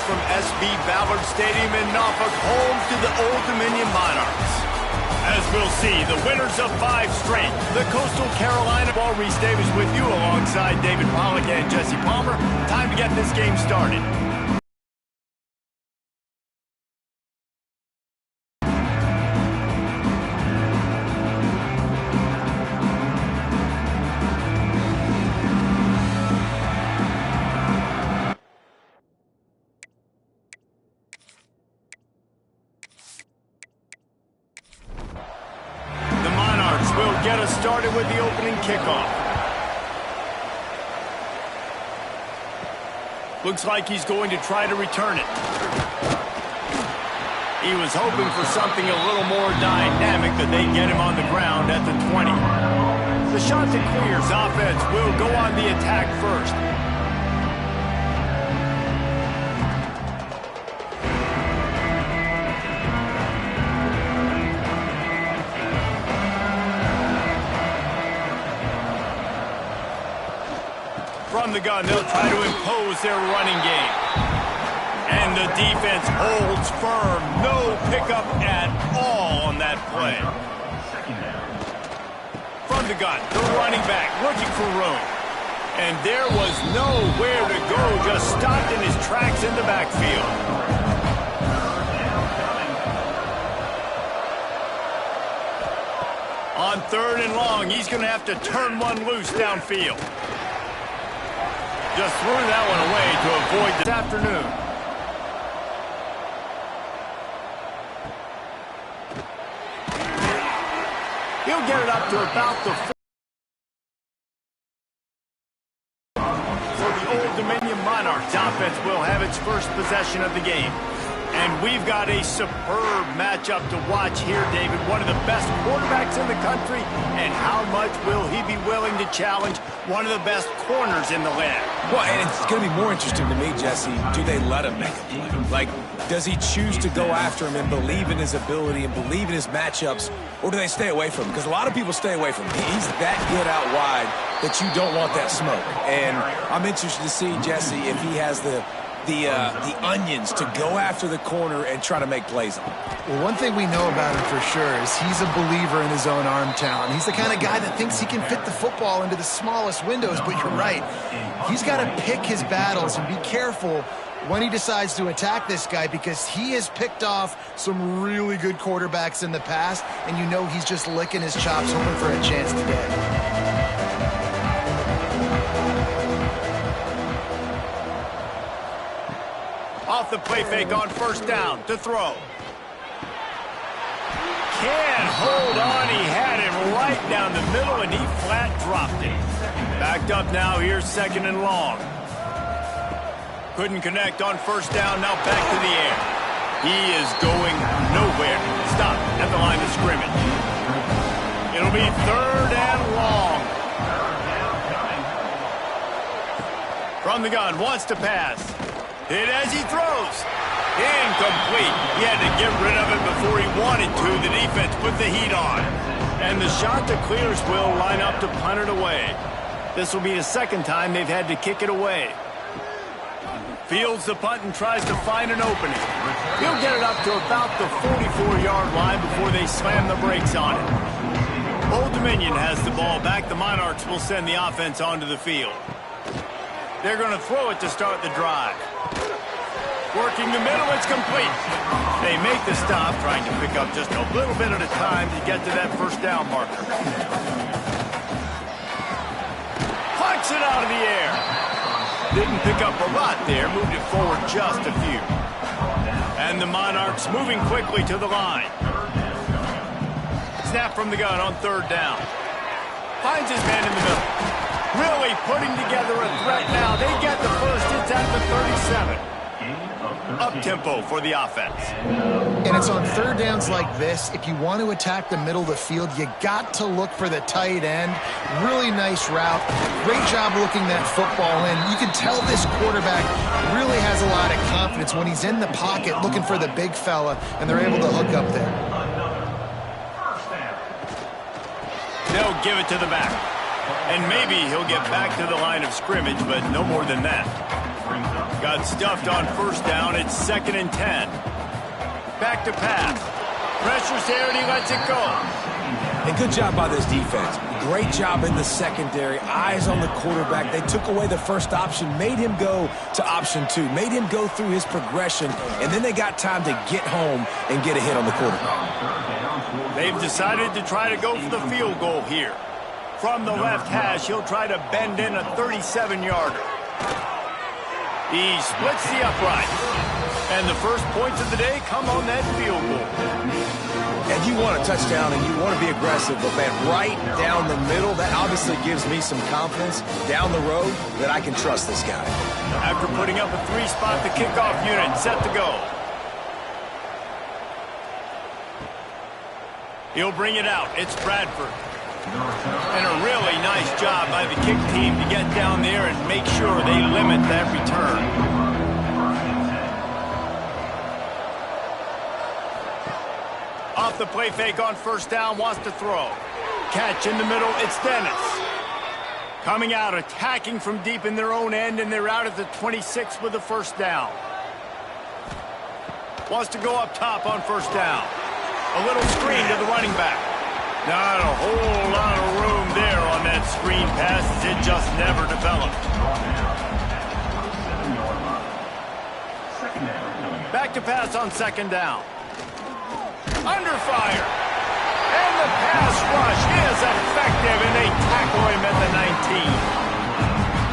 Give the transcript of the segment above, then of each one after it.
from SB Ballard Stadium in Norfolk, home to the Old Dominion Monarchs. As we'll see, the winners of 5 straight, the Coastal Carolina. Ball. Reese Davis with you alongside David Pollack and Jesse Palmer. Time to get this game started. Will get us started with the opening kickoff. Looks like he's going to try to return it. He was hoping for something a little more dynamic, that they get him on the ground at the 20. The Chanticleers offense will go on the attack first. From the gun, they'll try to impose their running game. And the defense holds firm. No pickup at all on that play. From the gun, the running back looking for room. And there was nowhere to go, just stopped in his tracks in the backfield. On 3rd and long, he's going to have to turn one loose downfield. Just threw that one away to avoid this afternoon. He'll get it up to about the 4. For the Old Dominion Monarchs, offense will have its first possession of the game. And we've got a superb matchup to watch here, David. One of the best quarterbacks in the country. And how much will he be willing to challenge one of the best corners in the land? Well, and it's going to be more interesting to me, Jesse, do they let him make a play? Like, does he choose to go after him and believe in his ability and believe in his matchups, or do they stay away from him? Because a lot of people stay away from him. He's that good out wide that you don't want that smoke. And I'm interested to see, Jesse, if he has the onions to go after the corner and try to make plays on him. Well, one thing we know about him for sure is he's a believer in his own arm talent. He's the kind of guy that thinks he can fit the football into the smallest windows, but you're right. He's got to pick his battles and be careful when he decides to attack this guy, because he has picked off some really good quarterbacks in the past, and you know he's just licking his chops hoping for a chance today. Off the play fake on 1st down to throw. Can't hold on. He had him right down the middle, and he flat dropped it. Backed up now. Here's 2nd and long. Couldn't connect on 1st down. Now back to the air. He is going nowhere. Stop at the line of scrimmage. It'll be 3rd and long. From the gun, wants to pass. Hit as he throws. Incomplete. He had to get rid of it before he wanted to. The defense put the heat on. And the Chanticleers will line up to punt it away. This will be the 2nd time they've had to kick it away. Fields the punt and tries to find an opening. He'll get it up to about the 44-yard line before they slam the brakes on it. Old Dominion has the ball back. The Monarchs will send the offense onto the field. They're going to throw it to start the drive. Working the middle, it's complete. They make the stop, trying to pick up just a little bit at a time to get to that 1st down marker. Plucks it out of the air. Didn't pick up a lot there, moved it forward just a few. And the Monarchs moving quickly to the line. Snap from the gun on 3rd down. Finds his man in the middle. Really putting together a threat now. They get the first. It's at the 37. Up-tempo for the offense. And it's on 3rd downs like this. If you want to attack the middle of the field, you got to look for the tight end. Really nice route. Great job looking that football in. You can tell this quarterback really has a lot of confidence when he's in the pocket looking for the big fella, and they're able to hook up there. They'll give it to the back. And maybe he'll get back to the line of scrimmage, but no more than that. Got stuffed on first down. It's 2nd and 10. Back to pass. Pressure's there, and he lets it go. And good job by this defense. Great job in the secondary. Eyes on the quarterback. They took away the first option, made him go to option 2, made him go through his progression, and then they got time to get home and get a hit on the quarterback. They've decided to try to go for the field goal here. From the left hash, he'll try to bend in a 37-yarder. He splits the upright. And the first points of the day come on that field goal. And you want a touchdown and you want to be aggressive, but man, right down the middle, that obviously gives me some confidence down the road that I can trust this guy. After putting up a 3-spot, the kickoff unit set to go. He'll bring it out. It's Bradford. And a really nice job by the kick team to get down there and make sure they limit that return. Off the play fake on first down, wants to throw. Catch in the middle, it's Dennis. Coming out, attacking from deep in their own end, and they're out at the 26 with the first down. Wants to go up top on first down. A little screen to the running back. Not a whole lot of room there on that screen pass, as it just never developed. Back to pass on second down. Under fire. And the pass rush is effective, and they tackle him at the 19.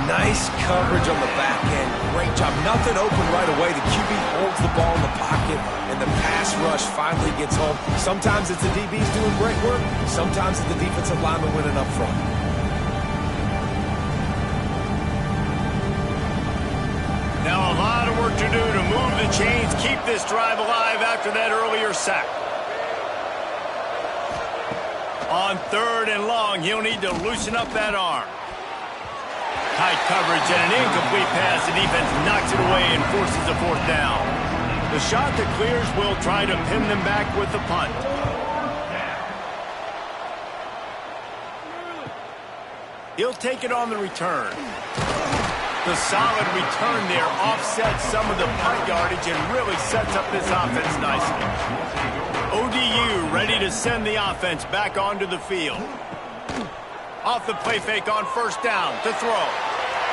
Nice coverage on the back end. Great job. Nothing open right away. The QB holds the ball in the pocket, and the pass rush finally gets home. Sometimes it's the DBs doing great work. Sometimes it's the defensive lineman winning up front. Now a lot of work to do to move the chains, keep this drive alive after that earlier sack. On 3rd and long, he'll need to loosen up that arm. Tight coverage and an incomplete pass. The defense knocks it away and forces a 4th down. The shot that clears will try to pin them back with the punt. He'll take it on the return. The solid return there offsets some of the punt yardage and really sets up this offense nicely. ODU ready to send the offense back onto the field. Off the play fake on first down to throw.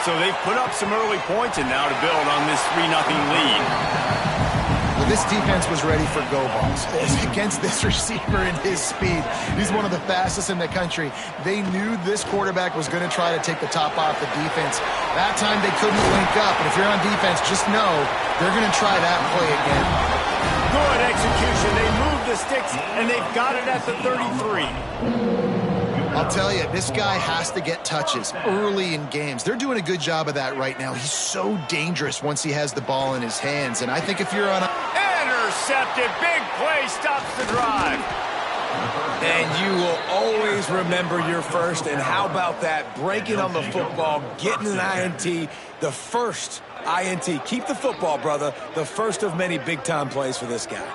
So they've put up some early points and now to build on this 3-0 lead. Well, this defense was ready for go balls against this receiver and his speed. He's one of the fastest in the country. They knew this quarterback was going to try to take the top off the defense. That time they couldn't link up, and if you're on defense, just know they're going to try that play again. Good execution. They moved the sticks, and they've got it at the 33. I'll tell you, this guy has to get touches early in games. They're doing a good job of that right now. He's so dangerous once he has the ball in his hands, and I think if you're on a... Intercepted. Big play stops the drive. And you will always remember your first, and how about that? Breaking on the football, getting an INT, the first INT. Keep the football, brother. The first of many big-time plays for this guy.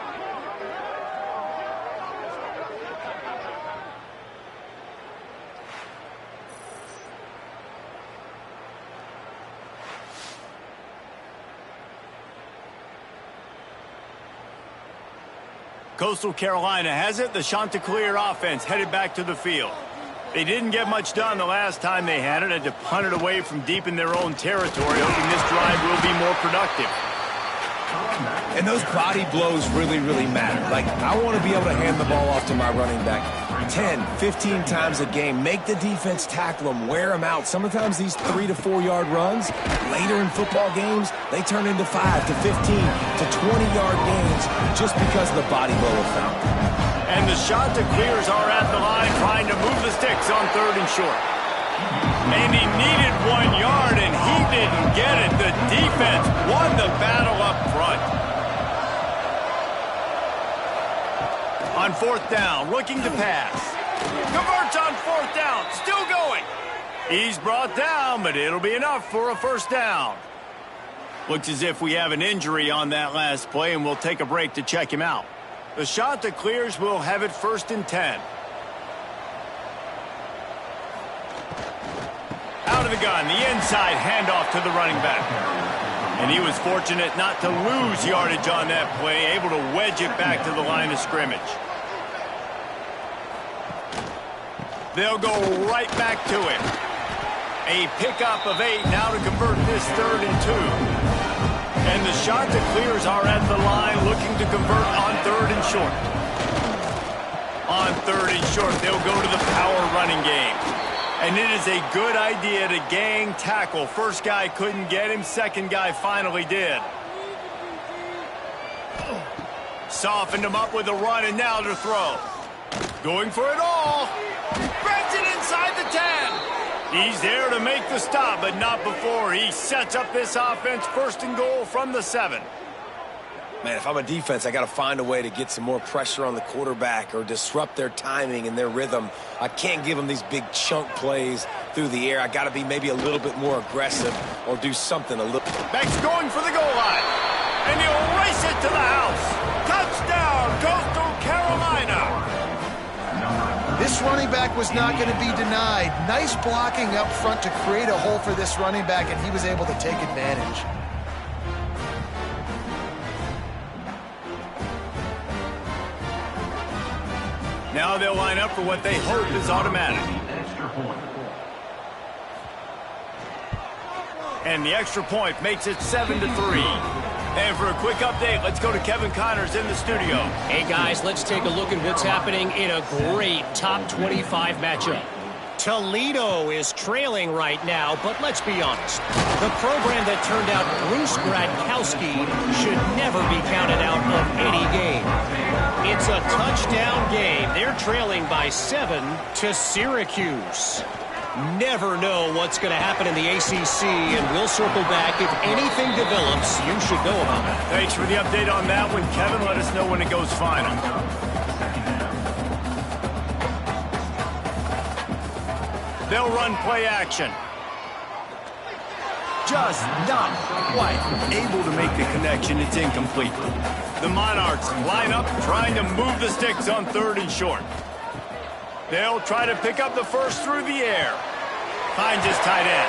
Coastal Carolina has it. The Chanticleer offense headed back to the field. They didn't get much done the last time they had it. Had to punt it away from deep in their own territory, hoping this drive will be more productive. And those body blows really, really matter. Like, I want to be able to hand the ball off to my running back 10, 15 times a game. Make the defense tackle them, wear them out. Sometimes these 3 to 4 yard runs, later in football games, they turn into 5 to 15 to 20 yard gains just because of the body blow effect. And the Chanticleers are at the line trying to move the sticks on 3rd and short. And he needed 1 yard, and he didn't get it. The defense won the battle up front. On 4th down, looking to pass. Converts on 4th down, still going. He's brought down, but it'll be enough for a first down. Looks as if we have an injury on that last play, and we'll take a break to check him out. The Chanticleers will have it 1st and 10. Out of the gun, the inside handoff to the running back. And he was fortunate not to lose yardage on that play, able to wedge it back to the line of scrimmage. They'll go right back to him. A pickup of 8 now to convert this 3rd and 2. And the Chanticleers are at the line looking to convert on 3rd and short. On 3rd and short, they'll go to the power running game. And it is a good idea to gang tackle. First guy couldn't get him, second guy finally did. Softened him up with a run, and now to throw. Going for it all. Spreads it inside the 10. He's there to make the stop, but not before. He sets up this offense 1st and goal from the 7. Man, if I'm a defense, I got to find a way to get some more pressure on the quarterback or disrupt their timing and their rhythm. I can't give them these big chunk plays through the air. I got to be maybe a little bit more aggressive or do something a little. Beck's going for the goal line, and he'll race it to the house. Touchdown, Coastal Carolina. This running back was not going to be denied. Nice blocking up front to create a hole for this running back, and he was able to take advantage. Now they'll line up for what they hope is automatic. And the extra point makes it 7-3. And for a quick update, let's go to Kevin Connors in the studio. Hey, guys, let's take a look at what's happening in a great top 25 matchup. Toledo is trailing right now, but let's be honest. The program that turned out Bruce Gradkowski should never be counted out of any game. It's a touchdown game. They're trailing by 7 to Syracuse. Never know what's going to happen in the ACC, and we'll circle back. If anything develops, you should know about it. Thanks for the update on that one, Kevin. Let us know when it goes final. They'll run play action. Just not quite able to make the connection. It's incomplete. The Monarchs line up trying to move the sticks on 3rd and short. They'll try to pick up the first through the air. Finds his tight end.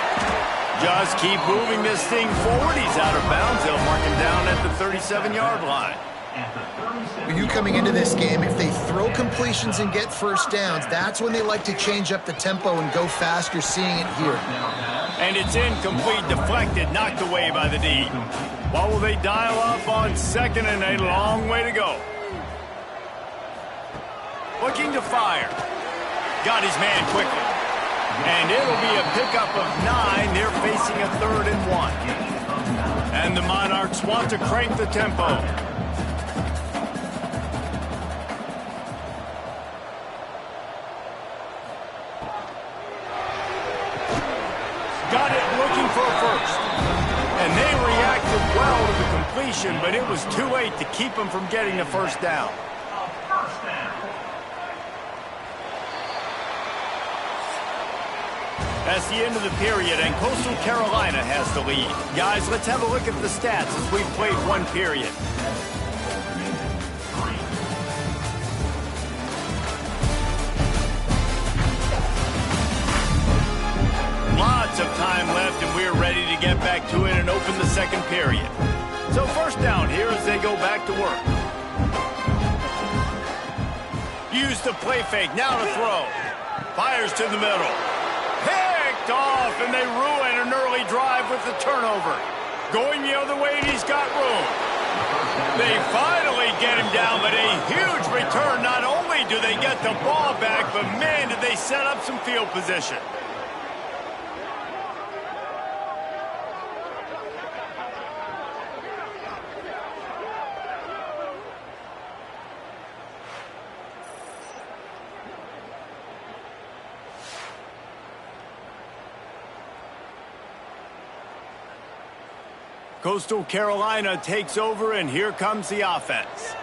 Just keep moving this thing forward. He's out of bounds. They'll mark him down at the 37-yard line. You coming into this game, if they throw completions and get first downs, that's when they like to change up the tempo and go fast. You're seeing it here. And it's incomplete, deflected, knocked away by the D. What will they dial up on 2nd and a long way to go? Looking to fire. Got his man quickly. And it'll be a pickup of 9. They're facing a 3rd and 1. And the Monarchs want to crank the tempo. Got it looking for a first. And they reacted well to the completion, but it was too late to keep them from getting the first down. That's the end of the period, and Coastal Carolina has the lead. Guys, let's have a look at the stats as we've played one period. Lots of time left, and we're ready to get back to it and open the second period. So first down here as they go back to work. Use the play fake, now to throw. Fires to the middle. Picked off, and they ruin an early drive with the turnover. Going the other way, and he's got room. They finally get him down, but a huge return. Not only do they get the ball back, but man, did they set up some field position. Coastal Carolina takes over, and here comes the offense.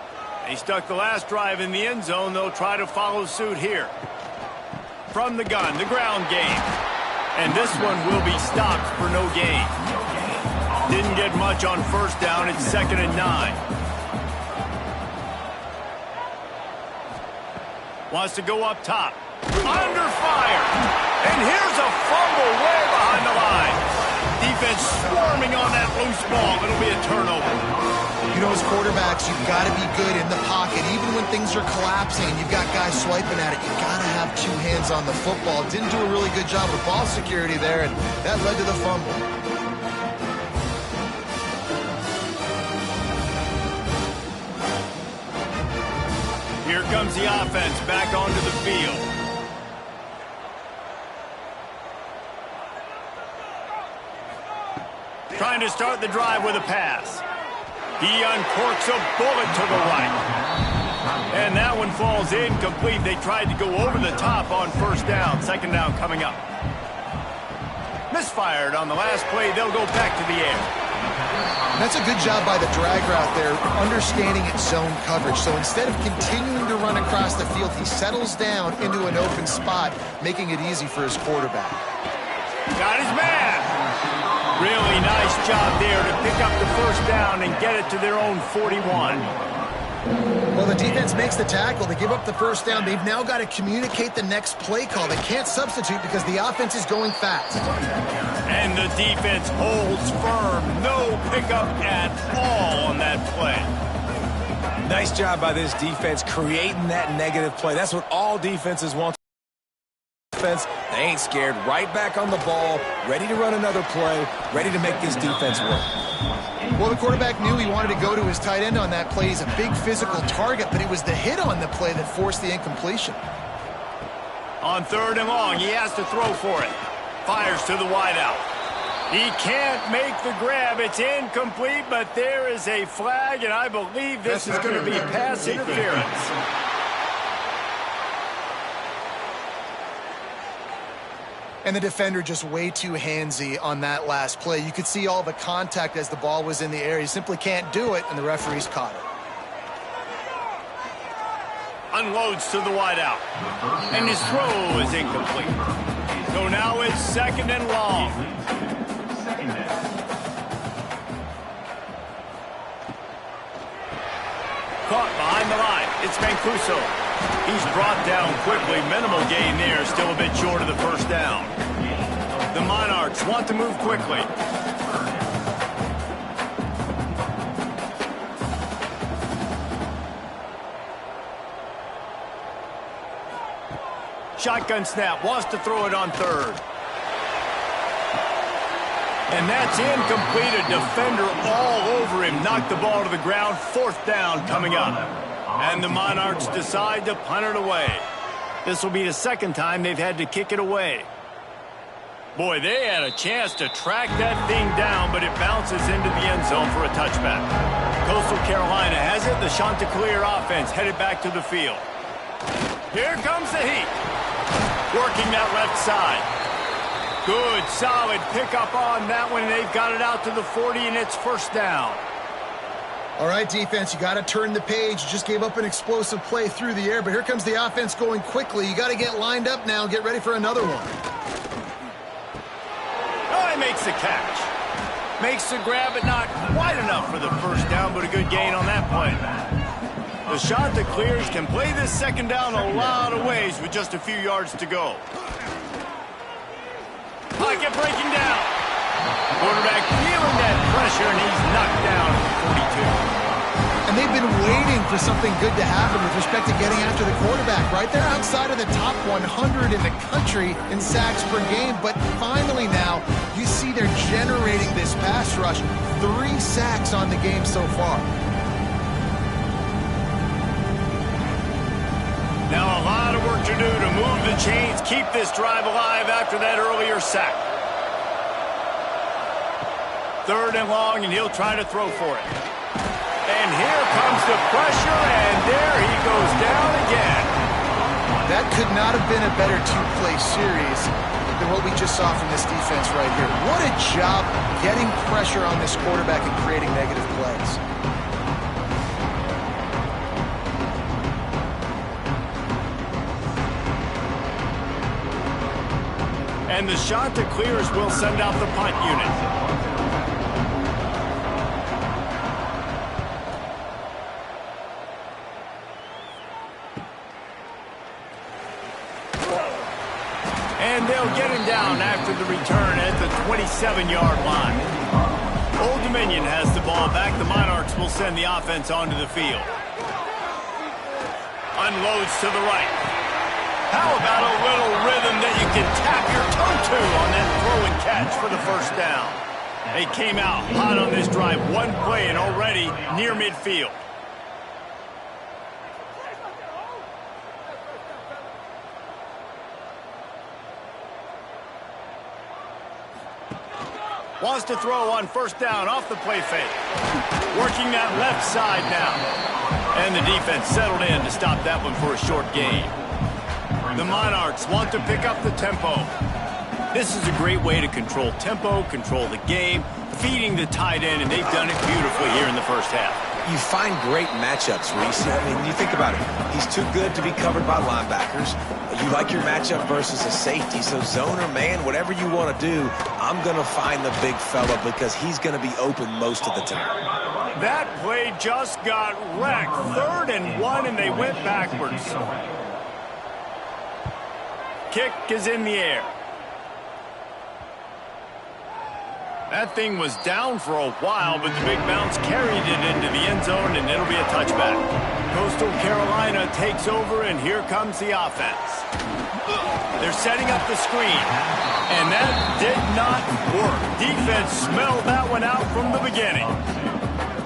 They stuck the last drive in the end zone. They'll try to follow suit here. From the gun, the ground game. And this one will be stopped for no gain. Didn't get much on first down. It's 2nd and 9. Wants to go up top. Under fire. And here's a fumble way behind the line. Defense swarming on that Loose ball. It'll be a turnover. You know, as quarterbacks, you've got to be good in the pocket. Even when things are collapsing and you've got guys swiping at it, you've got to have two hands on the football. Didn't do a really good job with ball security there, and that led to the fumble. Here comes the offense back onto the field. Trying to start the drive with a pass. He uncorks a bullet to the right. And that one falls incomplete. They tried to go over the top on first down. Second down coming up. Misfired on the last play. They'll go back to the air. That's a good job by the drag route there, understanding its zone coverage. So instead of continuing to run across the field, he settles down into an open spot, making it easy for his quarterback. Got his man. Really nice job there to pick up the first down and get it to their own 41. Well, the defense makes the tackle. They give up the first down. They've now got to communicate the next play call. They can't substitute because the offense is going fast. And the defense holds firm. No pickup at all on that play. Nice job by this defense creating that negative play. That's what all defenses want. They ain't scared. Right back on the ball, ready to run another play, ready to make this defense work. Well, the quarterback knew he wanted to go to his tight end on that play. He's a big physical target, but it was the hit on the play that forced the incompletion. On third and long, he has to throw for it. Fires to the wideout. He can't make the grab. It's incomplete, but there is a flag, and I believe this is going to be pass interference. And the defender just way too handsy on that last play. You could see all the contact as the ball was in the air. He simply can't do it, and the referee's caught it. Unloads to the wideout. And his throw is incomplete. So now it's second and long. Caught behind the line. It's Mancuso. He's brought down quickly. Minimal gain there. Still a bit short of the first down. The Monarchs want to move quickly. Shotgun snap. Wants to throw it on third. And that's incomplete. A defender all over him. Knocked the ball to the ground. Fourth down coming up. And the Monarchs decide to punt it away. This will be the second time they've had to kick it away. Boy, they had a chance to track that thing down, but it bounces into the end zone for a touchback. Coastal Carolina has it. The Chanticleer offense headed back to the field. Here comes the heat. Working that left side. Good, solid pickup on that one. They've got it out to the 40, and it's first down. All right, defense, you got to turn the page. You just gave up an explosive play through the air, but here comes the offense going quickly. You got to get lined up now and get ready for another one. Oh, he makes the catch. Makes the grab, but not quite enough for the first down, but a good gain on that play. The Chanticleers can play this second down a lot of ways with just a few yards to go. Pocket breaking down. Quarterback feeling that pressure, and he's knocked down at the 42. And they've been waiting for something good to happen with respect to getting after the quarterback, right? They're outside of the top 100 in the country in sacks per game, but finally now you see they're generating this pass rush. 3 sacks on the game so far. Now a lot of work to do to move the chains, keep this drive alive after that earlier sack. Third and long, and he'll try to throw for it. And here comes the pressure, and there he goes down again. That could not have been a better two-play series than what we just saw from this defense right here. What a job getting pressure on this quarterback and creating negative plays. And the Chanticleers will send out the punt unit. And they'll get him down after the return at the 27-yard line. Old Dominion has the ball back. The Monarchs will send the offense onto the field. Unloads to the right. How about a little rhythm that you can tap your toe to on that throw and catch for the first down? They came out hot on this drive. One play and already near midfield. Wants to throw on first down off the play fake. Working that left side now. And the defense settled in to stop that one for a short gain. The Monarchs want to pick up the tempo. This is a great way to control tempo, control the game, feeding the tight end, and they've done it beautifully here in the first half. You find great matchups, Reese. I mean, you think about it. He's too good to be covered by linebackers. You like your matchup versus a safety, so zone or man, whatever you want to do, I'm going to find the big fella because he's going to be open most of the time. That play just got wrecked. 3rd and 1, and they went backwards. Kick is in the air. That thing was down for a while, but the big bounce carried it into the end zone, and it'll be a touchback. Coastal Carolina takes over, and here comes the offense. They're setting up the screen, and that did not work. Defense smelled that one out from the beginning.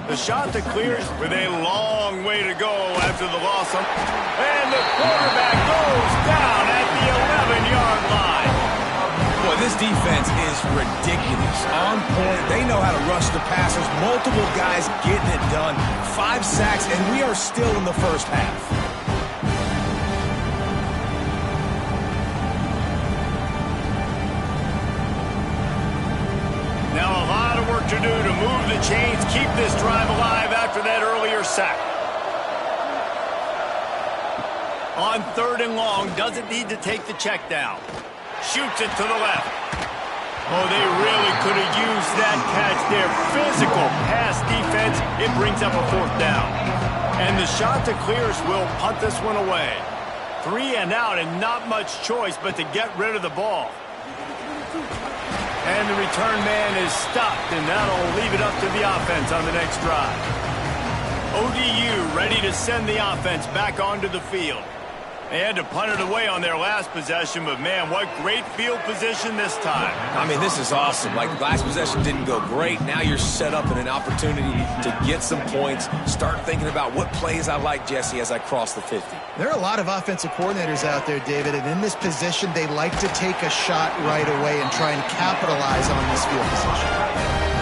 The shot to clear with a long way to go after the loss. And the quarterback goes down at the 11-yard line. Boy, this defense is ridiculous. On point. They know how to rush the passers. Multiple guys getting it done. 5 sacks, and we are still in the first half. Now a lot of work to do to move the chains, keep this drive alive after that earlier sack. On 3rd and long, doesn't need to take the check down. Shoots it to the left. Oh, they really could have used that catch there. Physical pass defense. It brings up a 4th down. And the shot to clears will punt this one away. 3 and out, and not much choice but to get rid of the ball. And the return man is stopped, and that'll leave it up to the offense on the next drive. ODU ready to send the offense back onto the field. They had to punt it away on their last possession, but man, what great field position this time. I mean, this is awesome. Like, last possession didn't go great. Now you're set up in an opportunity to get some points. Start thinking about what plays I like, Jesse, as I cross the 50. There are a lot of offensive coordinators out there, David, and in this position, they like to take a shot right away and try and capitalize on this field position.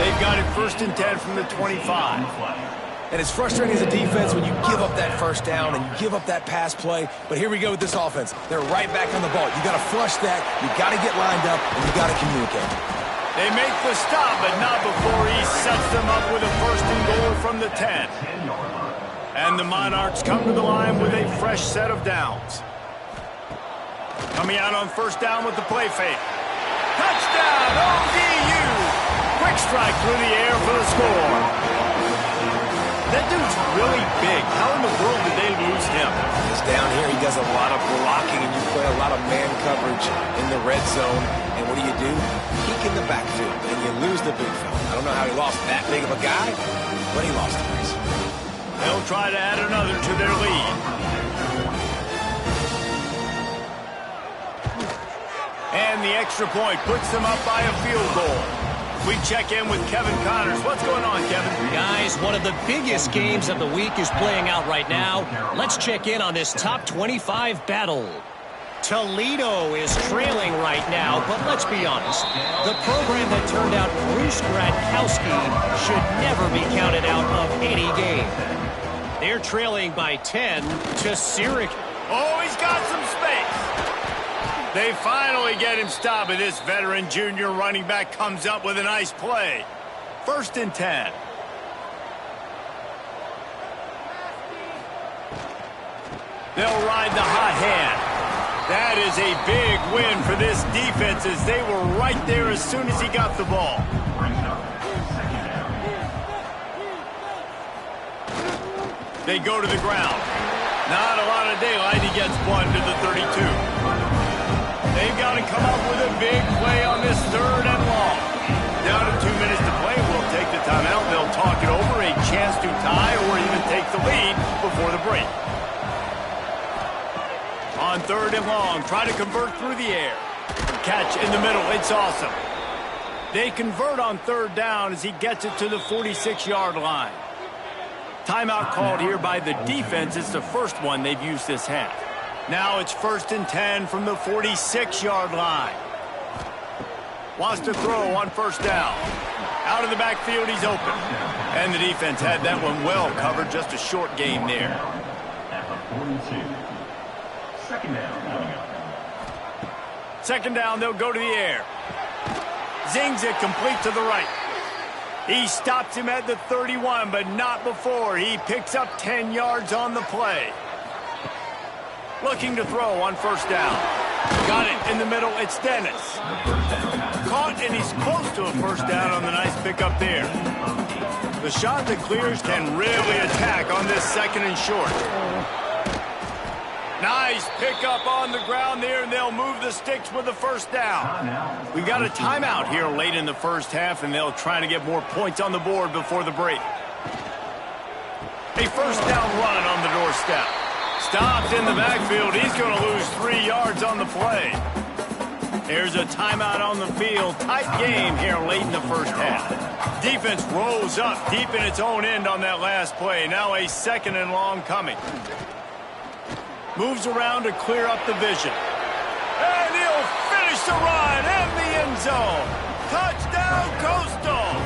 They've got it 1st and 10 from the 25. And it's frustrating as a defense when you give up that first down and you give up that pass play. But here we go with this offense. They're right back on the ball. You got to flush that. You got to get lined up, and you got to communicate. They make the stop, but not before he sets them up with a 1st and goal from the 10. And the Monarchs come to the line with a fresh set of downs. Coming out on 1st down with the play fake. Touchdown, ODU! Quick strike through the air for the score. That dude's really big. How in the world did they lose him? He's down here. He does a lot of blocking, and you play a lot of man coverage in the red zone. And what do? Peek in the backfield, and you lose the big fella. I don't know how he lost that big of a guy, but he lost twice. They'll try to add another to their lead. And the extra point puts them up by a field goal. We check in with Kevin Connors. What's going on, Kevin? Guys, one of the biggest games of the week is playing out right now. Let's check in on this top 25 battle. Toledo is trailing right now, but let's be honest. The program that turned out Bruce Gradkowski should never be counted out of any game. They're trailing by 10 to Syracuse. Oh, he's got some space. They finally get him stopped, and this veteran junior running back comes up with a nice play. 1st and 10. They'll ride the hot hand. That is a big win for this defense as they were right there as soon as he got the ball. They go to the ground. Not a lot of daylight. He gets one to the 32. They've got to come up with a big play on this 3rd and long. Down to 2 minutes to play. We'll take the On 3rd and long, try to convert through the air. Catch in the middle, it's awesome. They convert on 3rd down as he gets it to the 46-yard line. Timeout called here by the defense. It's the first one they've used this half. Now it's 1st and 10 from the 46-yard line. Wants to throw on 1st down. Out of the backfield, he's open. And the defense had that one well covered, just a short game there. At the 42. 2nd down. 2nd down, they'll go to the air. Zings it complete to the right. He stops him at the 31, but not before. He picks up 10 yards on the play. Looking to throw on 1st down. Got it in the middle. It's Dennis. Caught, and he's close to a 1st down on the nice pickup there. The shot that clears can really attack on this 2nd and short. Nice pickup on the ground there, and they'll move the sticks with the 1st down. We got a timeout here late in the 1st half, and they'll try to get more points on the board before the break. A 1st down run on the doorstep. Stopped in the backfield. He's going to lose 3 yards on the play. There's a timeout on the field. Tight game here late in the 1st half. Defense rolls up deep in its own end on that last play. Now a 2nd and long coming. Moves around to clear up the vision. And he'll finish the run in the end zone. Touchdown, Coastal.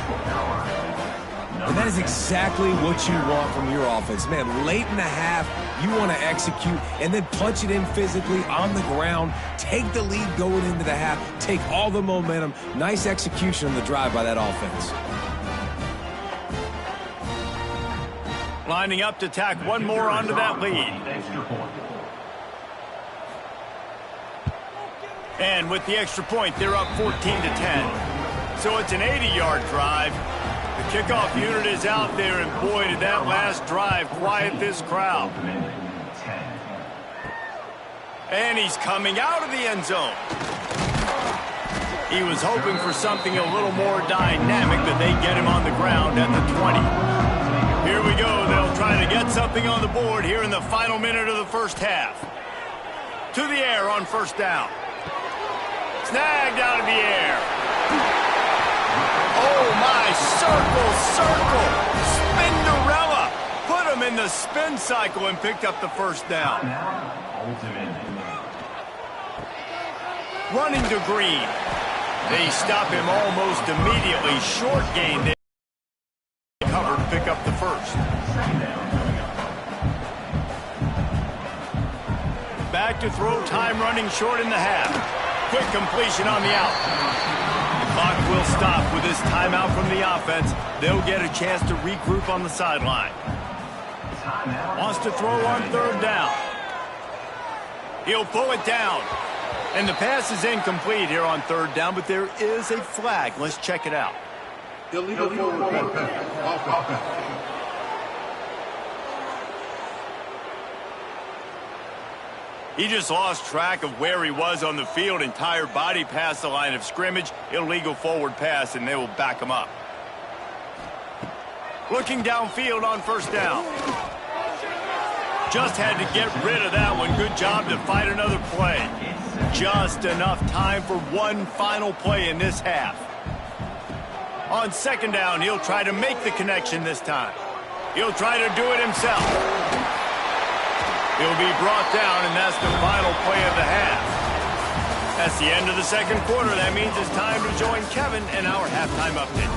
And that is exactly what you want from your offense. Man, late in the half, you want to execute and then punch it in physically on the ground. Take the lead going into the half. Take all the momentum. Nice execution on the drive by that offense. Lining up to tack one more onto that lead. And with the extra point, they're up 14 to 10. So it's an 80-yard drive. The kickoff unit is out there, and boy, did that last drive quiet this crowd. And he's coming out of the end zone. He was hoping for something a little more dynamic, but they get him on the ground at the 20. Here we go. They'll try to get something on the board here in the final minute of the 1st half. To the air on 1st down. Snagged out of the air. Oh, my, circle, Spinderella. Put him in the spin cycle and picked up the 1st down. Running to Green. They stop him almost immediately. Short gain. They cover to pick up the 1st. Back to throw, time running short in the half. Quick completion on the out. The clock will stop with this timeout from the offense. They'll get a chance to regroup on the sideline. Wants to throw on 3rd down. He'll pull it down. And the pass is incomplete here on 3rd down, but there is a flag. Let's check it out. Illegal forward pass. He just lost track of where he was on the field. Entire body past the line of scrimmage. Illegal forward pass, and they will back him up. Looking downfield on 1st down. Just had to get rid of that one. Good job to fight another play. Just enough time for one final play in this half. On 2nd down, he'll try to make the connection this time. He'll try to do it himself. He'll be brought down, and that's the final play of the half. That's the end of the 2nd quarter. That means it's time to join Kevin in our halftime update.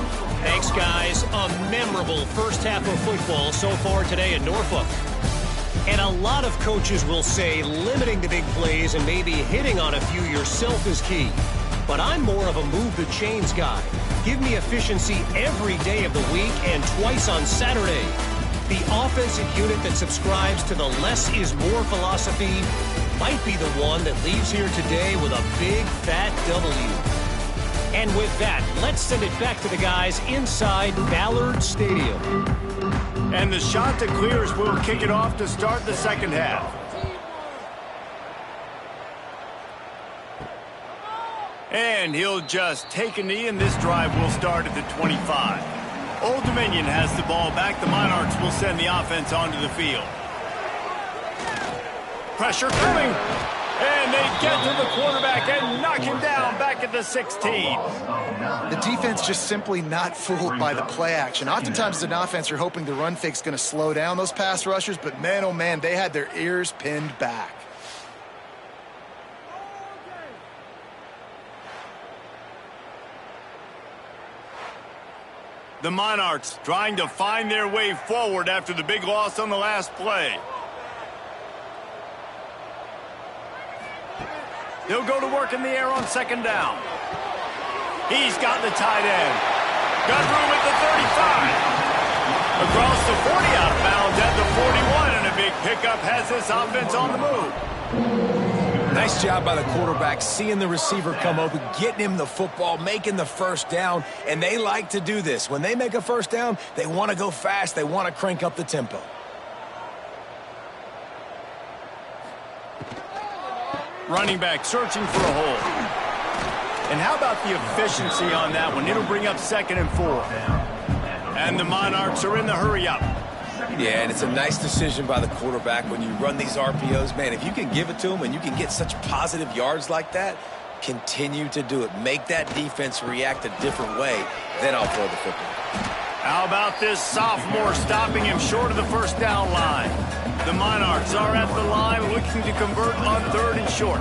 Thanks, guys. A memorable 1st half of football so far today in Norfolk. And a lot of coaches will say limiting the big plays and maybe hitting on a few yourself is key. But I'm more of a move the chains guy. Give me efficiency every day of the week and twice on Saturday. The offensive unit that subscribes to the less is more philosophy might be the one that leaves here today with a big, fat W. And with that, let's send it back to the guys inside Ballard Stadium. And the shot that clears will kick it off to start the 2nd half. And he'll just take a knee, and this drive will start at the 25. Old Dominion has the ball back. The Monarchs will send the offense onto the field. Pressure coming. And they get to the quarterback and knock him down back at the 16. The defense just simply not fooled by the play action. Oftentimes as an offense, you're hoping the run fake's going to slow down those pass rushers, but man, oh man, they had their ears pinned back. The Monarchs trying to find their way forward after the big loss on the last play. They'll go to work in the air on second down. He's got the tight end. Got room at the 35. Across the 40, out of bounds at the 41, and a big pickup has this offense on the move. Nice job by the quarterback, seeing the receiver come open, getting him the football, making the first down, and they like to do this. When they make a first down, they want to go fast. They want to crank up the tempo. Running back searching for a hole. And how about the efficiency on that one? It'll bring up 2nd and 4. And the Monarchs are in the hurry-up. Yeah, and it's a nice decision by the quarterback when you run these RPOs. Man, if you can give it to them and you can get such positive yards like that, continue to do it. Make that defense react a different way, then I'll throw the football. How about this sophomore stopping him short of the first down line? The Monarchs are at the line looking to convert on 3rd and short.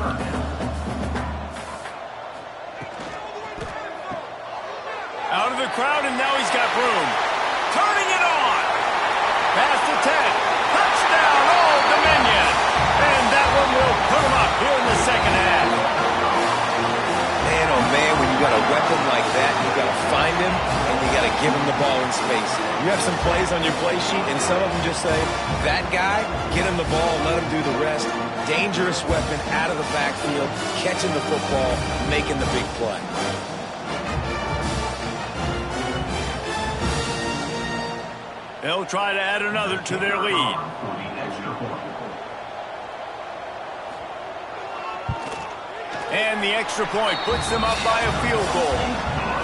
Out of the crowd, and now he's got room. Turning it on. Pass to 10. Touchdown, Old Dominion. And that one will put him up here in the second half. Man, oh man, when you got a weapon like that, you got to find him, and you got to give him the ball in space. You have some plays on your play sheet, and some of them just say, that guy, get him the ball, let him do the rest. Dangerous weapon out of the backfield, catching the football, making the big play. They'll try to add another to their lead. And the extra point puts them up by a field goal.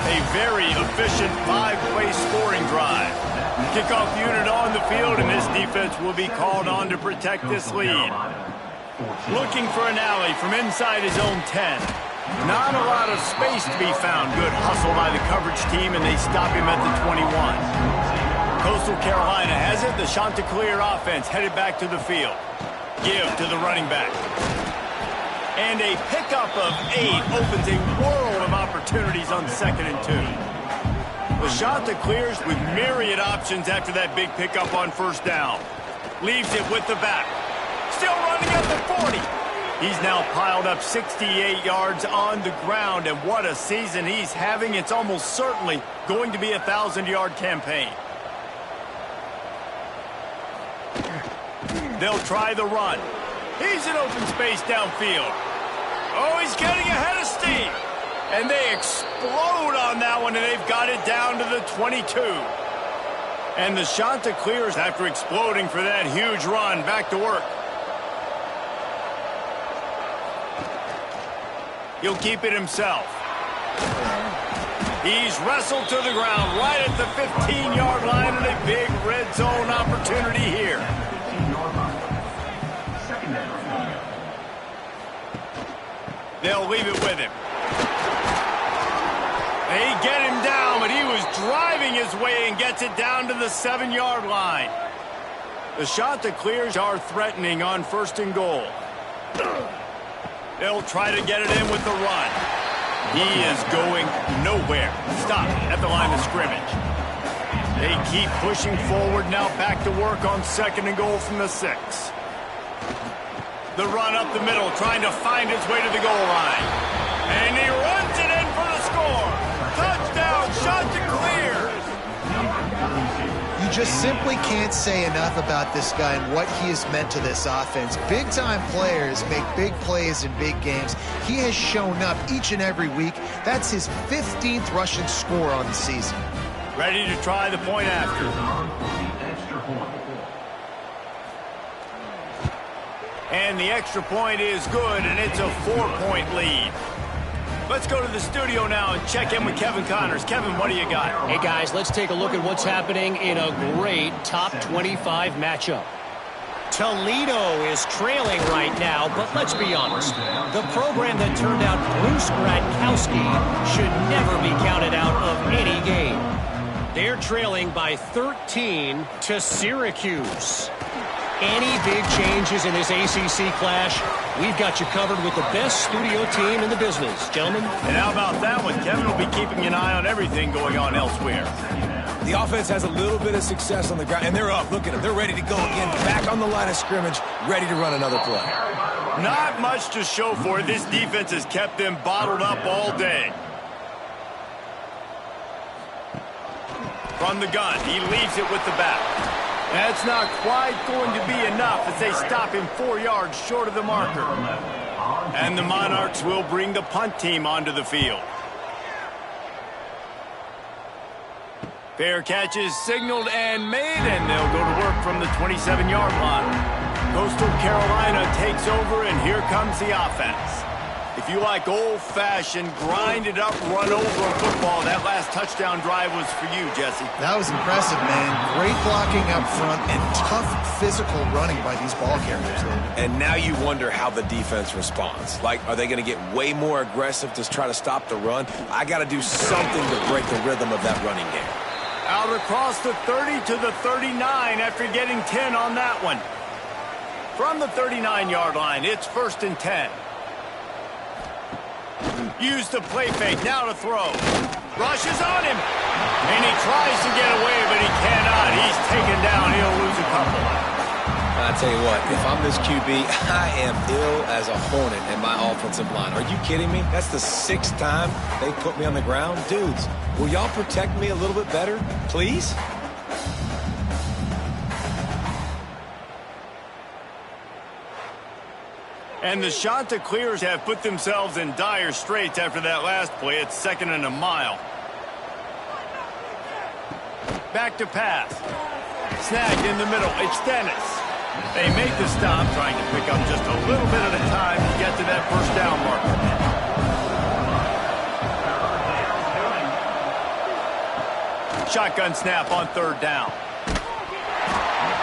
A very efficient 5-play scoring drive. Kickoff unit on the field, and this defense will be called on to protect this lead. Looking for an alley from inside his own 10. Not a lot of space to be found. Good hustle by the coverage team, and they stop him at the 21. Coastal Carolina has it. The Chanticleer offense headed back to the field. Give to the running back. And a pickup of 8 opens a world of opportunities on 2nd and 2. The Chanticleers with myriad options after that big pickup on first down. Leaves it with the back. Still running at the 40. He's now piled up 68 yards on the ground, and what a season he's having. It's almost certainly going to be a 1,000-yard campaign. They'll try the run. He's in open space downfield. Oh, he's getting ahead of steam. And they explode on that one, and they've got it down to the 22. And the Chanticleers, after exploding for that huge run, back to work. He'll keep it himself. He's wrestled to the ground right at the 15-yard line, and a big red zone opportunity here. They'll leave it with him. They get him down, but he was driving his way and gets it down to the 7-yard line. The Chanticleers are threatening on 1st and goal. They'll try to get it in with the run. He is going nowhere. Stop at the line of scrimmage. They keep pushing forward, now back to work on 2nd and goal from the 6. The run up the middle, trying to find its way to the goal line. And he runs it in for the score. Touchdown, Chanticleers. You just simply can't say enough about this guy and what he has meant to this offense. Big-time players make big plays in big games. He has shown up each and every week. That's his 15th rushing score on the season. Ready to try the point after. And the extra point is good, and it's a 4-point lead. Let's go to the studio now and check in with Kevin Connors. Kevin, what do you got? Hey, guys, let's take a look at what's happening in a great top 25 matchup. Toledo is trailing right now, but let's be honest. The program that turned out Bruce Gradkowski should never be counted out of any game. They're trailing by 13 to Syracuse. Any big changes in this ACC clash, we've got you covered with the best studio team in the business, gentlemen. And how about that one? Kevin will be keeping an eye on everything going on elsewhere. The offense has a little bit of success on the ground, and they're up. Look at them. They're ready to go again. Back on the line of scrimmage, ready to run another play. Not much to show for it. This defense has kept them bottled up all day. From the gun, he leaves it with the back. That's not quite going to be enough as they stop him 4 yards short of the marker. And the Monarchs will bring the punt team onto the field. Fair catch is signaled and made, and they'll go to work from the 27-yard line. Coastal Carolina takes over, and here comes the offense. If you like old-fashioned, grinded-up, run-over football, that last touchdown drive was for you, Jesse. That was impressive, man. Great blocking up front and tough physical running by these ball carriers. And now you wonder how the defense responds. Like, are they going to get way more aggressive to try to stop the run? I got to do something to break the rhythm of that running game. Out across the 30 to the 39 after getting 10 on that one. From the 39-yard line, it's 1st and 10. Use the play fake, now to throw. Rushes on him. And he tries to get away, but he cannot. He's taken down. He'll lose a couple. I tell you what, if I'm this QB, I am ill as a hornet in my offensive line. Are you kidding me? That's the 6th time they put me on the ground. Dudes, will y'all protect me a little bit better, please? And the Chanticleers have put themselves in dire straits after that last play. It's 2nd and a mile. Back to pass. Snagged in the middle. It's Dennis. They make the stop, trying to pick up just a little bit at a time to get to that 1st down marker. Shotgun snap on 3rd down.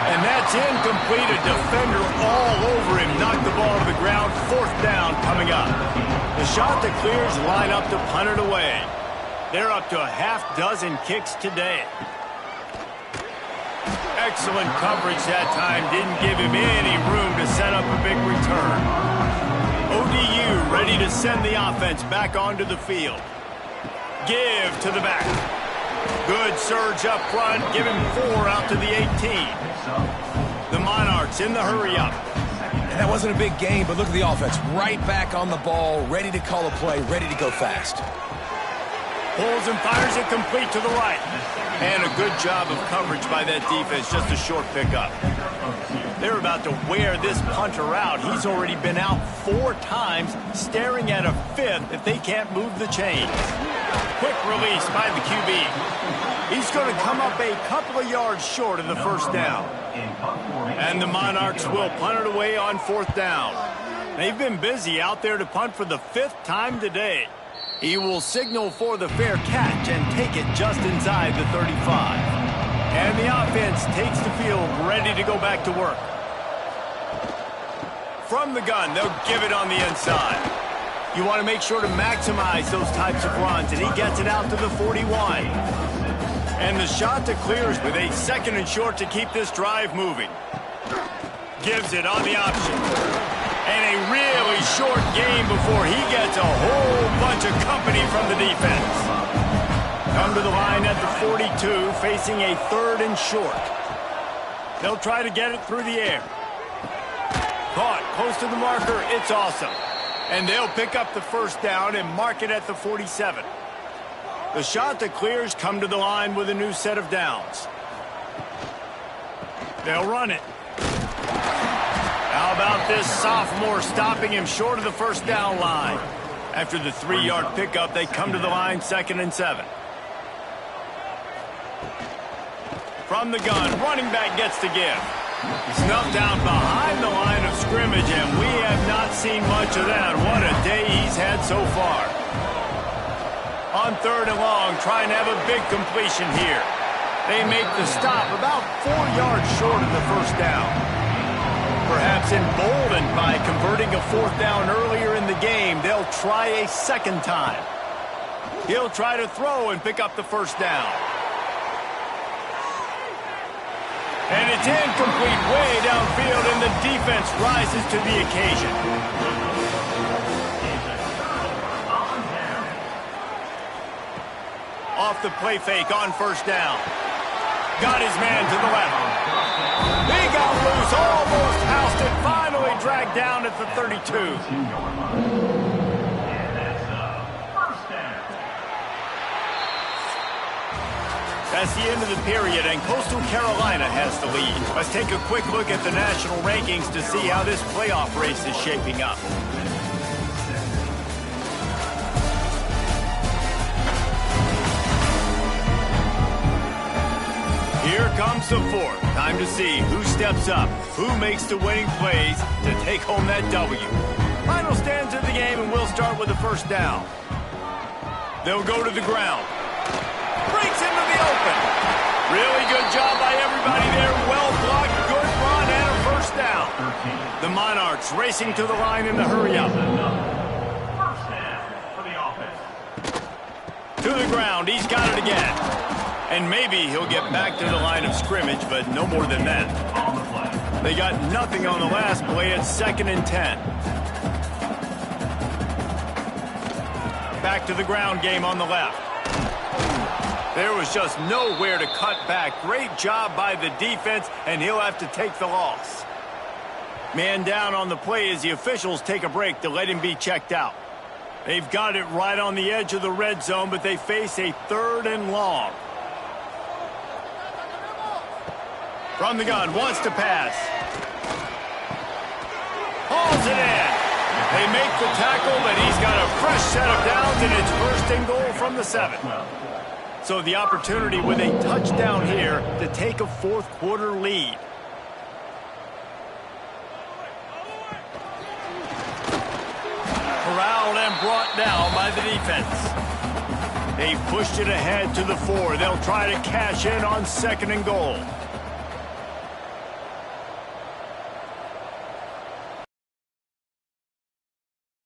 And that's incomplete. A defender all over him. Knocked the ball to the ground. 4th down coming up. The Chanticleers line up to punt it away. They're up to a half-dozen kicks today. Excellent coverage that time. Didn't give him any room to set up a big return. ODU ready to send the offense back onto the field. Give to the back. Good surge up front. Give him 4 out to the 18. The Monarchs in the hurry-up. And that wasn't a big game, but look at the offense. Right back on the ball, ready to call a play, ready to go fast. Pulls and fires it complete to the right. And a good job of coverage by that defense. Just a short pickup. They're about to wear this punter out. He's already been out 4 times, staring at a 5th if they can't move the chains. Quick release by the QB. He's going to come up a couple of yards short of the 1st down. And the Monarchs will punt it away on 4th down. They've been busy out there to punt for the 5th time today. He will signal for the fair catch and take it just inside the 35. And the offense takes the field, ready to go back to work. From the gun, they'll give it on the inside. You want to make sure to maximize those types of runs, and he gets it out to the 41. And the Chanticleers with a 2nd and short to keep this drive moving. Gives it on the option. And a really short game before he gets a whole bunch of company from the defense. Come to the line at the 42, facing a 3rd and short. They'll try to get it through the air. Caught close to the marker. It's awesome. And they'll pick up the 1st down and mark it at the 47. The Chanticleers come to the line with a new set of downs. They'll run it. How about this sophomore stopping him short of the 1st down line? After the 3-yard pickup, they come to the line 2nd and 7. From the gun, running back gets to give. Snuffed out behind the line of scrimmage, and we have not seen much of that. What a day he's had so far. On 3rd and long, trying to have a big completion here. They make the stop about 4 yards short of the 1st down. Perhaps emboldened by converting a fourth down earlier in the game, they'll try a second time. He'll try to throw and pick up the first down. And it's incomplete way downfield, and the defense rises to the occasion. Off the play fake on first down. Got his man to the left. He got loose, almost housed it, finally dragged down at the 32. That's the end of the period, and Coastal Carolina has the lead. Let's take a quick look at the national rankings to see how this playoff race is shaping up. Here comes the fourth. Time to see who steps up, who makes the winning plays to take home that W. Final stands of the game, and we'll start with the first down. They'll go to the ground. Breaks into the open. Really good job by everybody there. Well blocked, good run, and a first down. The Monarchs racing to the line in the hurry-up. First down for the offense. To the ground, he's got it again. And maybe he'll get back to the line of scrimmage, but no more than that. They got nothing on the last play. It's 2nd and 10. Back to the ground game on the left. There was just nowhere to cut back. Great job by the defense, and he'll have to take the loss. Man down on the play as the officials take a break to let him be checked out. They've got it right on the edge of the red zone, but they face a 3rd and long. From the gun, wants to pass. Hauls it in. They make the tackle, but he's got a fresh set of downs, and it's 1st and goal from the 7. So the opportunity with a touchdown here to take a fourth-quarter lead. Corralled and brought down by the defense. They've pushed it ahead to the 4. They'll try to cash in on 2nd and goal.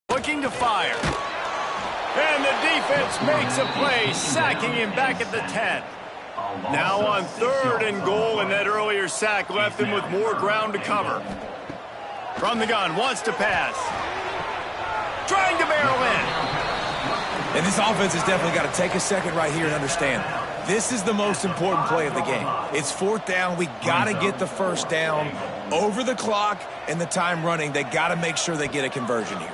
Looking to fire. And the defense makes a play, sacking him back at the 10. Now on 3rd and goal, and that earlier sack left him with more ground to cover. From the gun, wants to pass. Trying to barrel in. And this offense has definitely got to take a second right here and understand. This is the most important play of the game. It's 4th down. We got to get the first down over the clock and the time running. They got to make sure they get a conversion here.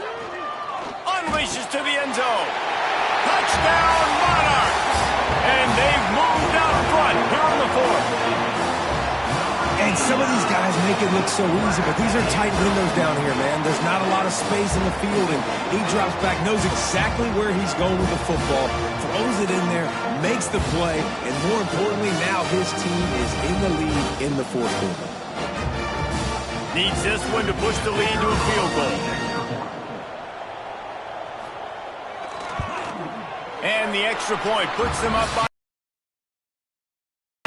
Unleashes to the end zone. Touchdown, Monarchs! And they've moved out front here on the 4th. And some of these guys make it look so easy, but these are tight windows down here, man. There's not a lot of space in the field, and he drops back, knows exactly where he's going with the football, throws it in there, makes the play, and more importantly, now his team is in the lead in the 4th quarter. Needs this one to push the lead to a field goal. And the extra point puts them up by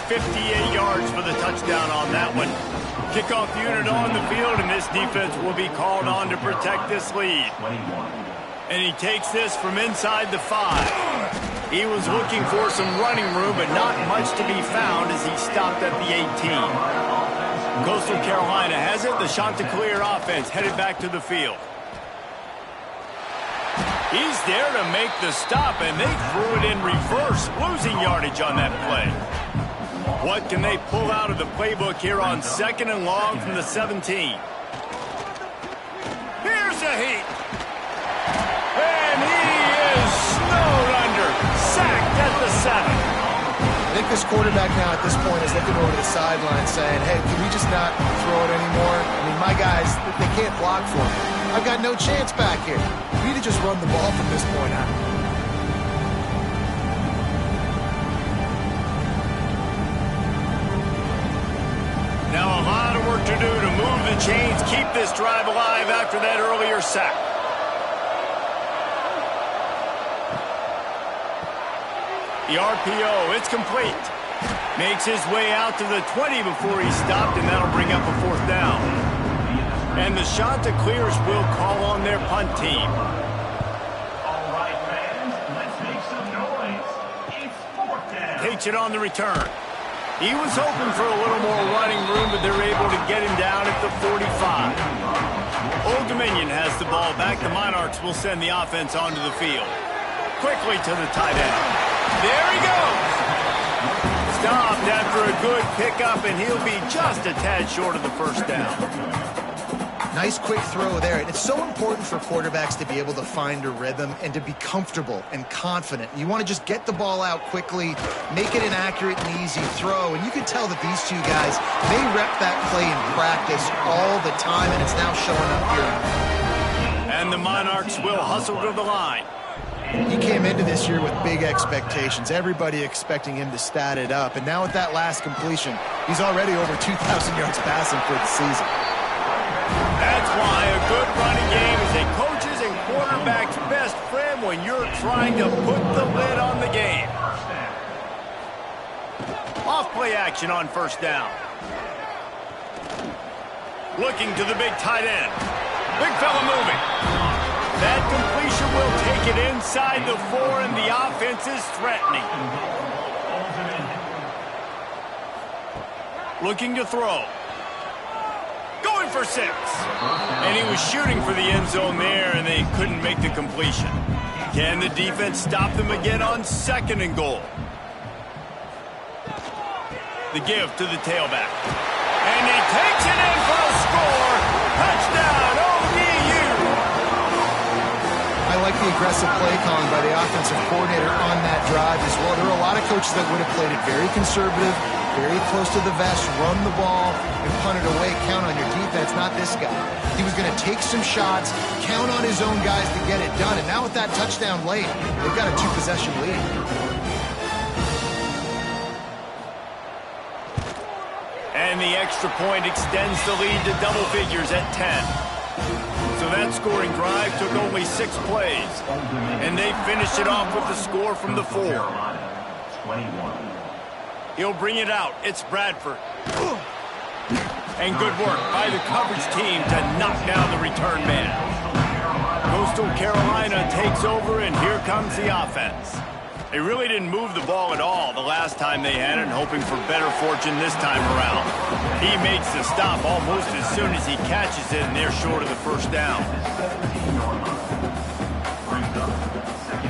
58 yards for the touchdown on that one. Kickoff unit on the field, and this defense will be called on to protect this lead. And he takes this from inside the 5. He was looking for some running room, but not much to be found as he stopped at the 18. Coastal Carolina has it. The Chanticleer offense headed back to the field. He's there to make the stop, and they threw it in reverse, losing yardage on that play. What can they pull out of the playbook here on 2nd and long from the 17? Here's a heat. And he is snowed under, sacked at the 7. I think this quarterback now at this point is looking over to the sideline saying, hey, can we just not throw it anymore? I mean, my guys, they can't block for me. I've got no chance back here. We need to just run the ball from this point on. Now a lot of work to do to move the chains, keep this drive alive after that earlier sack. The RPO, it's complete. Makes his way out to the 20 before he stopped, and that'll bring up a 4th down. And the shot that clears will call on their punt team. All right, fans, let's make some noise. It's fourth down. Takes it on the return. He was hoping for a little more running room, but they're able to get him down at the 45. Old Dominion has the ball back. The Monarchs will send the offense onto the field. Quickly to the tight end. There he goes. Stopped after a good pickup, and he'll be just a tad short of the first down. Nice quick throw there. And it's so important for quarterbacks to be able to find a rhythm and to be comfortable and confident. You want to just get the ball out quickly, make it an accurate and easy throw. And you can tell that these two guys, they rep that play in practice all the time, and it's now showing up here. And the Monarchs will hustle to the line. He came into this year with big expectations. Everybody expecting him to stat it up. And now with that last completion, he's already over 2,000 yards passing for the season. That's why a good running game is a coach's and quarterback's best friend when you're trying to put the lid on the game. Off play action on first down. Looking to the big tight end. Big fella moving. That completion will take it inside the 4, and the offense is threatening. Looking to throw. Going for 6. And he was shooting for the end zone there, and they couldn't make the completion. Can the defense stop them again on 2nd and goal? The give to the tailback. And he takes it in for a score. Touchdown, ODU! I like the aggressive play calling by the offensive coordinator on that drive as well. There are a lot of coaches that would have played it very conservative, very close to the vest, run the ball, and punt it away, count on your defense, not this guy. He was going to take some shots, count on his own guys to get it done, and now with that touchdown late, they've got a 2-possession lead. And the extra point extends the lead to double figures at 10. So that scoring drive took only 6 plays, and they finished it off with the score from the 4. 21. He'll bring it out. It's Bradford. And good work by the coverage team to knock down the return man. Coastal Carolina takes over, and here comes the offense. They really didn't move the ball at all the last time they had it, hoping for better fortune this time around. He makes the stop almost as soon as he catches it, and they're short of the first down.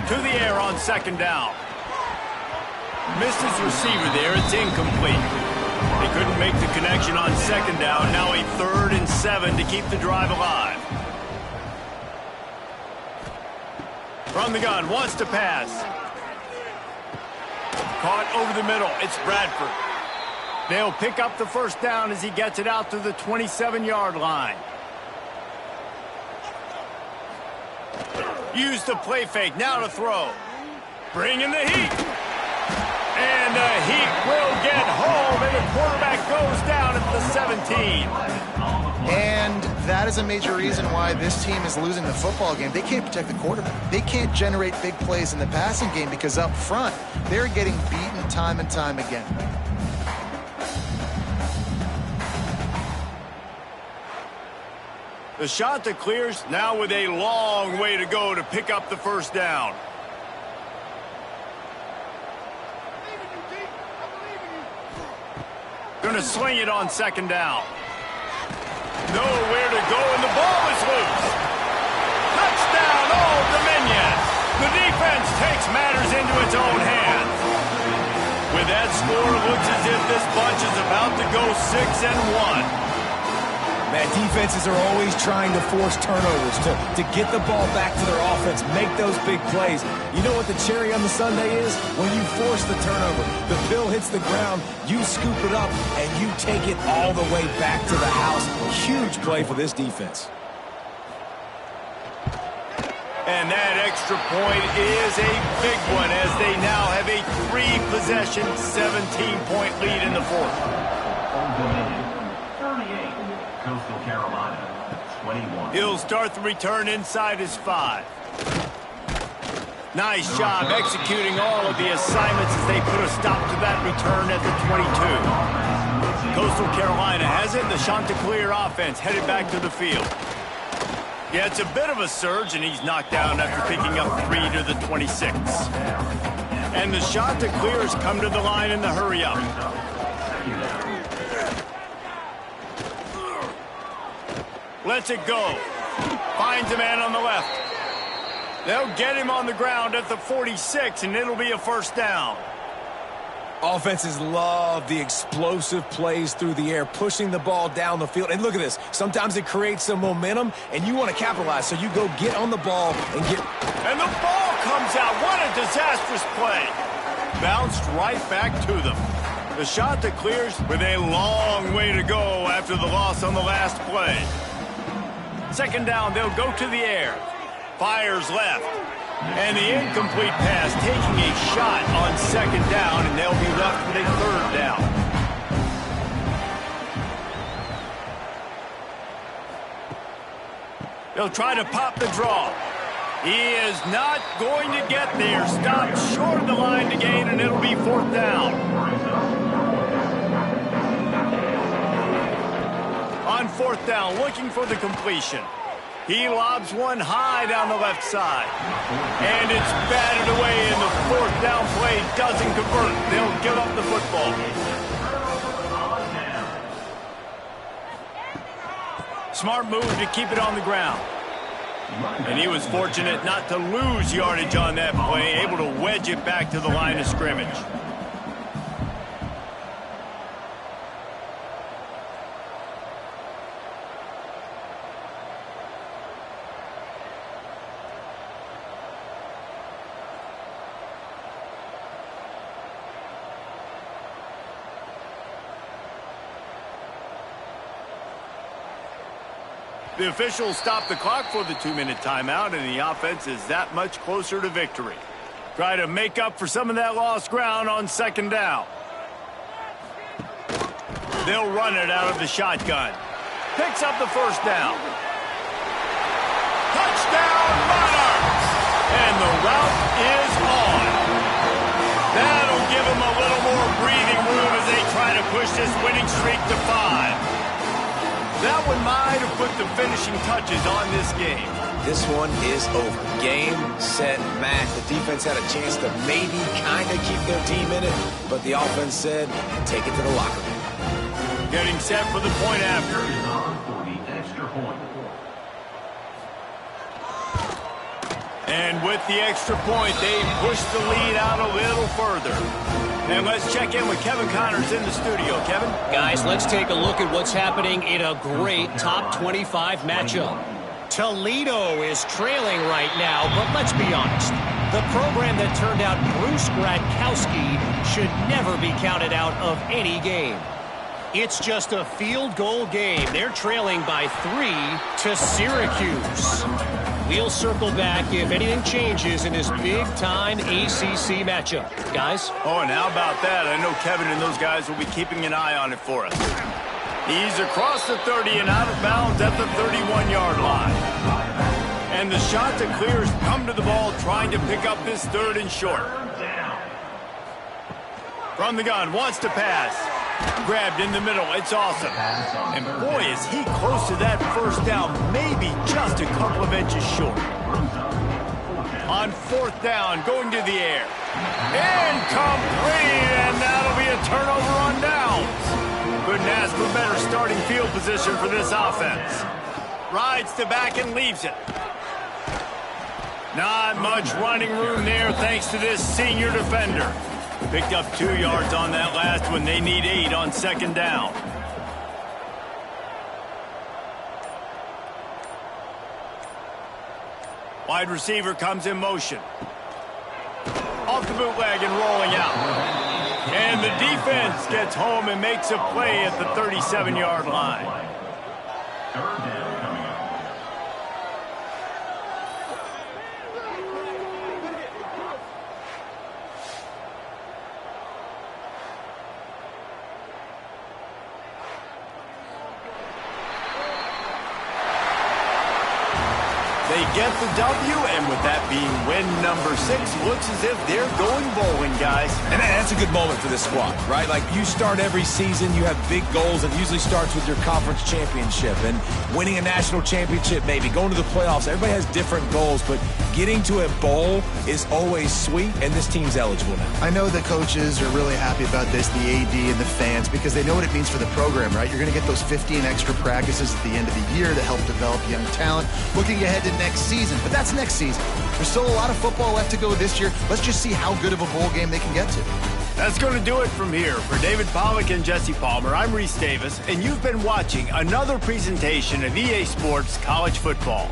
To the air on 2nd down. Missed his receiver there. It's incomplete. They couldn't make the connection on 2nd down. Now a 3rd and 7 to keep the drive alive. From the gun, wants to pass. Caught over the middle. It's Bradford. They'll pick up the first down as he gets it out to the 27-yard line. Use the play fake. Now to throw. Bring in the heat. And the heat will get home, and the quarterback goes down at the 17. And that is a major reason why this team is losing the football game. They can't protect the quarterback. They can't generate big plays in the passing game because up front, they're getting beaten time and time again. The shot that clears now with a long way to go to pick up the first down. Going to sling it on 2nd down. Nowhere to go, and the ball is loose. Touchdown, Old Dominion. The defense takes matters into its own hands. With that score, it looks as if this bunch is about to go 6-1. Man, defenses are always trying to force turnovers to get the ball back to their offense, make those big plays. You know what the cherry on the sundae is? When you force the turnover, the bill hits the ground, you scoop it up, and you take it all the way back to the house. Huge play for this defense. And that extra point is a big one as they now have a 3-possession, 17-point lead in the 4th. Old Dominion, 38. Coastal Carolina, 21. He'll start the return inside his 5. Nice job executing all of the assignments as they put a stop to that return at the 22. Coastal Carolina has it. The Chanticleer offense headed back to the field. Yeah, it's a bit of a surge, and he's knocked down after picking up 3 to the 26. And the Chanticleers come to the line in the hurry-up. Lets it go. Finds a man on the left. They'll get him on the ground at the 46, and it'll be a first down. Offenses love the explosive plays through the air, pushing the ball down the field. And look at this. Sometimes it creates some momentum, and you want to capitalize. So you go get on the ball and get... And the ball comes out. What a disastrous play. Bounced right back to them. The Chanticleers with a long way to go after the loss on the last play. Second down, they'll go to the air. Fires left. And the incomplete pass taking a shot on second down, and they'll be left with a third down. They'll try to pop the draw. He is not going to get there. Stopped short of the line to gain, and it'll be fourth down. On fourth down, looking for the completion. He lobs one high down the left side. And it's batted away, and the fourth down play doesn't convert. They'll give up the football. Smart move to keep it on the ground. And he was fortunate not to lose yardage on that play, able to wedge it back to the line of scrimmage. The officials stop the clock for the 2-minute timeout, and the offense is that much closer to victory. Try to make up for some of that lost ground on second down. They'll run it out of the shotgun. Picks up the first down. Touchdown, Monarchs! And the route is on. That'll give them a little more breathing room as they try to push this winning streak to 5. That one might have put the finishing touches on this game. This one is over. Game, set, match. The defense had a chance to maybe kind of keep their team in it, but the offense said, take it to the locker room. Getting set for the point after. And with the extra point, they push the lead out a little further. And let's check in with Kevin Connors in the studio. Kevin? Guys, let's take a look at what's happening in a great top 25 matchup. Toledo is trailing right now, but let's be honest. The program that turned out Bruce Gradkowski should never be counted out of any game. It's just a field goal game. They're trailing by 3 to Syracuse. We'll circle back if anything changes in this big-time ACC matchup. Guys? Oh, and how about that? I know Kevin and those guys will be keeping an eye on it for us. He's across the 30 and out of bounds at the 31-yard line. And the Chanticleers come to the ball trying to pick up this third and short. From the gun, wants to pass. Grabbed in the middle, it's awesome. And boy, is he close to that first down, maybe just a couple of inches short. On fourth down, going to the air. Incomplete, and that'll be a turnover on downs. Couldn't ask for better starting field position for this offense. Rides to back and leaves it. Not much running room there thanks to this senior defender. Picked up 2 yards on that last one. They need 8 on second down. Wide receiver comes in motion. Off the bootleg and rolling out. And the defense gets home and makes a play at the 37-yard line. They get the W, and with that being win number 6, looks as if they're going bowling, guys. And that's a good moment for this squad, right? Like, you start every season, you have big goals, and it usually starts with your conference championship and winning a national championship, maybe going to the playoffs. Everybody has different goals, but getting to a bowl is always sweet, and this team's eligible now. I know the coaches are really happy about this, the AD and the fans, because they know what it means for the program, right? You're going to get those 15 extra practices at the end of the year to help develop young talent. Looking ahead to next season, but that's next season. There's still a lot of football left to go this year. Let's just see how good of a bowl game they can get to. That's going to do it from here. For David Pollack and Jesse Palmer, I'm Reese Davis, and you've been watching another presentation of EA Sports College Football.